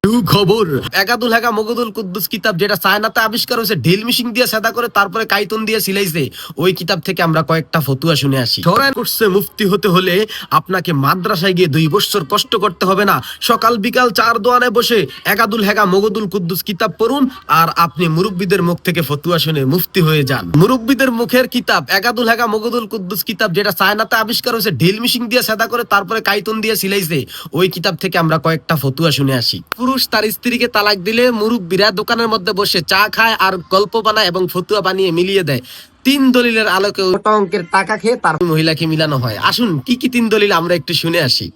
সুখবর, একাদুল হেকা মগদুল কুদ্দুস কিতাব যেটা চায়নাতে আবিষ্কার হয়েছে ঢিল মিশিং দিয়ে সেদা করে তারপরে কাইতন দিয়ে সিলাইছে, ওই কিতাব থেকে আমরা কয়েকটা ফতুয়া শুনে আসি। সরাই করছে মুফতি হতে হলে আপনাকে মাদ্রাসায় গিয়ে 2 বছর কষ্ট করতে হবে না। সকাল বিকাল 4 দোয়ানে বসে একাদুল হেকা মগদুল কুদ্দুস কিতাব পড়ুন আর আপনি মুরব্বীদের মুখ থেকে ফতুয়া শুনে মুফতি হয়ে যান। মুরব্বীদের মুখের কিতাব একাদুল হেকা মগদুল কুদ্দুস কিতাব যেটা চায়নাতে আবিষ্কার হয়েছে ঢিল মিশিং দিয়ে সেদা করে তারপরে কাইতন দিয়ে সিলাইছে, ওই কিতাব থেকে আমরা কয়েকটা ফতুয়া শুনে আসি। পুরুষ তার স্ত্রীকে তালাক দিলে মুরব্বীরা দোকানের মধ্যে বসে চা খায় আর গল্প বানায় এবং ফতুয়া বানিয়ে মিলিয়ে দেয়। 3 দলিলের আলোকে মোটা অঙ্কের টাকা খেয়ে তার মহিলাকে মিলানো হয়। আসুন কি কি 3 দলিল আমরা একটু শুনে আসি।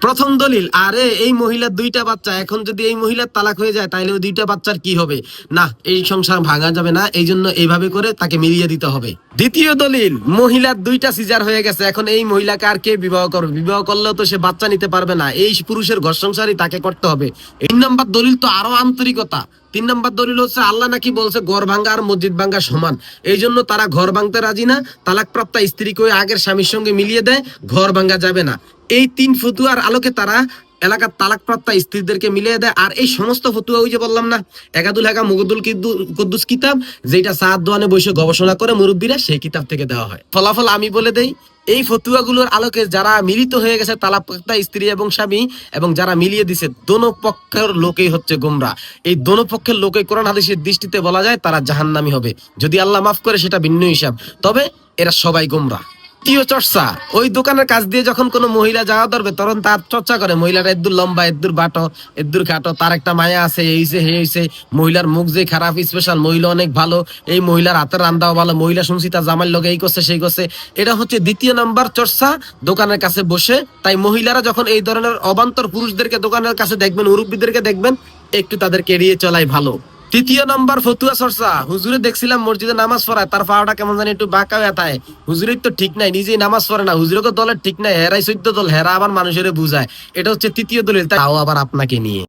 প্রথম দলিল, আরে এই মহিলার 2টা বাচ্চা, এখন যদি এই মহিলার তালাক হয়ে যায় তাহলে ওই 2টা বাচ্চার কি হবে? না, এই সংসার ভাঙা যাবে না, এই জন্য এইভাবে করে তাকে মিলিয়ে দিতে হবে। দ্বিতীয় দলিল, মহিলার 2টা সিজার হয়ে গেছে, এখন এই মহিলাকে আর কে বিবাহ করবে? বিবাহ করলেও তো সে বাচ্চা নিতে পারবে না, এই পুরুষের ঘর সংসারই তাকে করতে হবে। 3 নম্বর দলিল তো আরো আন্তরিকতা। 3 নম্বর দলিল হচ্ছে আল্লাহ নাকি বলছে ঘর ভাঙ্গা আর মসজিদ ভাঙ্গা সমান, এই জন্য তারা ঘর ভাঙতে রাজি না, তালাকপ্রাপ্ত স্ত্রীকে ওই আগের স্বামীর সঙ্গে মিলিয়ে দেয়, ঘর ভাঙ্গা যাবে না। এই 3 ফতুয়ার আলোকে তারা এলাকার তালাকপ্রাপ্ত স্ত্রীদেরকে মিলিয়ে দেয়। আর এই সমস্ত ফতুয়া ওই যে বললাম না একাদুল হেকা মগদুল কুদ্দুস কিতাব, যেটা সাদ দোয়ানে বসে গবেষণা করে মুরব্বীরা, সেই কিতাব থেকে দেওয়া হয়। ফলাফল আমি বলে দেই, এই ফতুয়াগুলোর আলোকে যারা মিলিত হয়ে গেছে তালাকপ্রাপ্ত স্ত্রী এবং স্বামী, এবং যারা মিলিয়ে দিছে, দোনো পক্ষের লোকেই হচ্ছে গোমরা। এই দোনো পক্ষের লোকে কোরআন হাদিসের দৃষ্টিতে বলা যায় তারা জাহান্নামী হবে, যদি আল্লাহ মাফ করে সেটা ভিন্ন হিসাব, তবে এরা সবাই গোমরা। তৃতীয় চর্চা, ওই দোকানের কাছ দিয়ে যখন কোনো মহিলা যাওয়া ধরবে তখন তার চর্চা করে মহিলাটা এদ্দুর লম্বা, এদ্দুর বাটো, এদ্দুর খাটো, তার একটা মায়া আছে, এই হয়েছে, মহিলার মুখ যে খারাপ, স্পেশাল, মহিলা অনেক ভালো, এই মহিলার হাতের রান্দাও ভালো, মহিলা শুনছি তার জামাইয়ের লোক এই করছে সেই করছে। এটা হচ্ছে 2য় নম্বর চর্চা দোকানের কাছে বসে। তাই মহিলারা যখন এই ধরনের অবান্তর পুরুষদেরকে দোকানের কাছে দেখবেন, মুরব্বীদেরকে দেখবেন, একটু তাদেরকে এড়িয়ে চলাই ভালো। 3য় নম্বর ফতুয়া চর্চা, হুজুরে দেখছিলাম মসজিদে নামাজ পড়ায়, তার পাওয়াটা কেমন জানি একটু বাঁকা ব্যথায়, হুজুরের তো ঠিক নাই, নিজেই নামাজ পড়ে না, হুজুরের দলের ঠিক নাই, হেরাই 14 দল, হেরা আবার মানুষের বুঝায়। এটা হচ্ছে 3য় দলিল, তাও আবার আপনাকে নিয়ে।